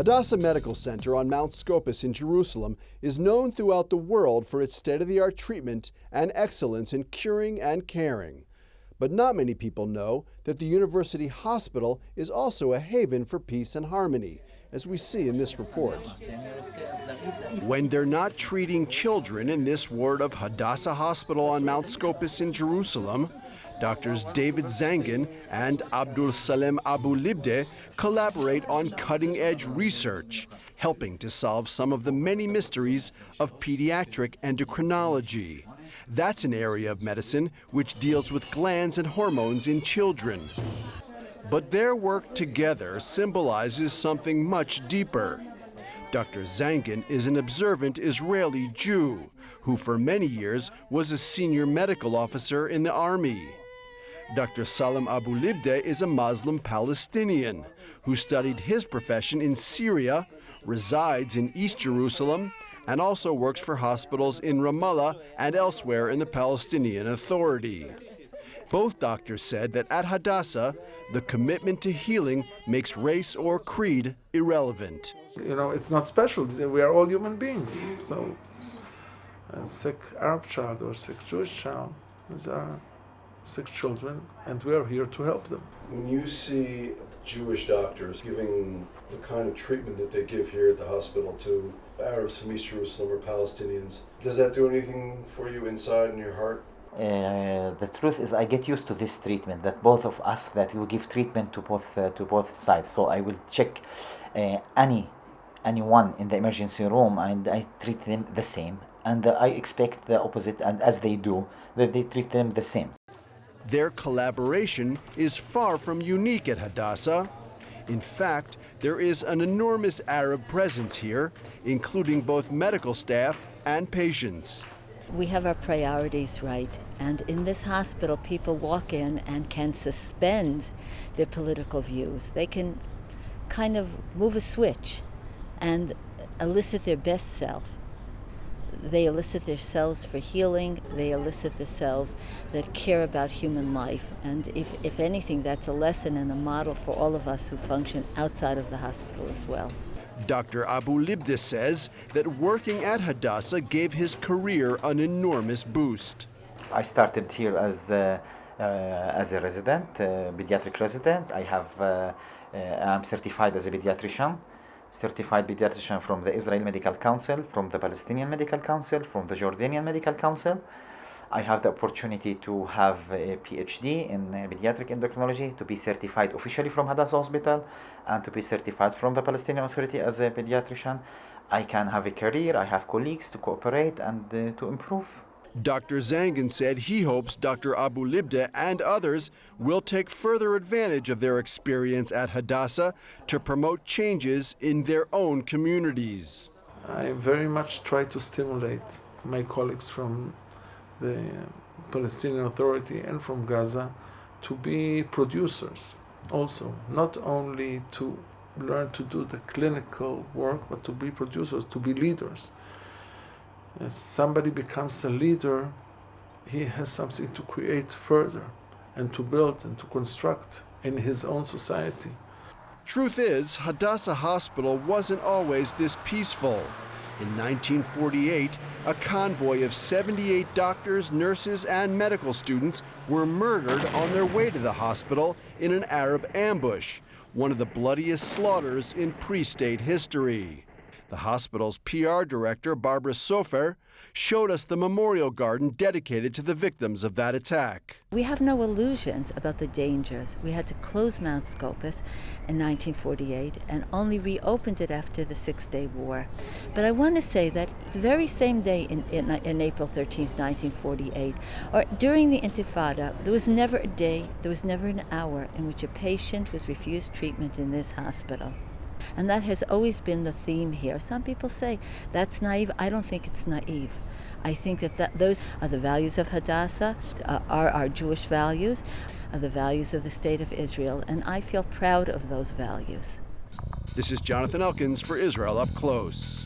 Hadassah Medical Center on Mount Scopus in Jerusalem is known throughout the world for its state-of-the-art treatment and excellence in curing and caring. But not many people know that the University Hospital is also a haven for peace and harmony, as we see in this report. When they're not treating children in this ward of Hadassah Hospital on Mount Scopus in Jerusalem, Doctors David Zangin and Abdul Salem Abu Libde collaborate on cutting-edge research, helping to solve some of the many mysteries of pediatric endocrinology. That's an area of medicine which deals with glands and hormones in children. But their work together symbolizes something much deeper. Dr. Zangin is an observant Israeli Jew who for many years was a senior medical officer in the army. Dr. Salem Abu Libde is a Muslim Palestinian who studied his profession in Syria, resides in East Jerusalem, and also works for hospitals in Ramallah and elsewhere in the Palestinian Authority. Both doctors said that at Hadassah, the commitment to healing makes race or creed irrelevant. You know, it's not special. We are all human beings. So a sick Arab child or sick Jewish child, these are sick children, and we are here to help them. When you see Jewish doctors giving the kind of treatment that they give here at the hospital to Arabs from East Jerusalem or Palestinians, does that do anything for you inside in your heart? The truth is, I get used to this treatment. That both of us, that we give treatment to both sides. So I will check anyone in the emergency room, and I treat them the same. And I expect the opposite, and as they do, that they treat them the same. Their collaboration is far from unique at Hadassah. In fact, there is an enormous Arab presence here, including both medical staff and patients. We have our priorities right, and in this hospital, people walk in and can suspend their political views. They can kind of move a switch and elicit their best self. They elicit themselves for healing. They elicit themselves that care about human life. And if anything, that's a lesson and a model for all of us who function outside of the hospital as well. Dr. Abu Libde says that working at Hadassah gave his career an enormous boost. I started here as a resident, pediatric resident. I'm certified as a pediatrician. Certified pediatrician from the Israel Medical Council, from the Palestinian Medical Council, from the Jordanian Medical Council. I have the opportunity to have a PhD in pediatric endocrinology, to be certified officially from Hadassah Hospital, and to be certified from the Palestinian Authority as a pediatrician. I can have a career, I have colleagues to cooperate and to improve. Dr. Zangin said he hopes Dr. Abu Libde and others will take further advantage of their experience at Hadassah to promote changes in their own communities. I very much try to stimulate my colleagues from the Palestinian Authority and from Gaza to be producers also, not only to learn to do the clinical work, but to be producers, to be leaders. As somebody becomes a leader, he has something to create further and to build and to construct in his own society. Truth is, Hadassah Hospital wasn't always this peaceful. In 1948, a convoy of 78 doctors, nurses, and medical students were murdered on their way to the hospital in an Arab ambush, one of the bloodiest slaughters in pre-state history. The hospital's PR director, Barbara Sofer, showed us the memorial garden dedicated to the victims of that attack. We have no illusions about the dangers. We had to close Mount Scopus in 1948 and only reopened it after the Six-Day War. But I want to say that the very same day in April 13th, 1948, or during the Intifada, there was never a day, there was never an hour in which a patient was refused treatment in this hospital. And that has always been the theme here. Some people say that's naive. I don't think it's naive. I think that those are the values of Hadassah, are our Jewish values, are the values of the State of Israel, and I feel proud of those values. This is Jonathan Elkins for Israel Up Close.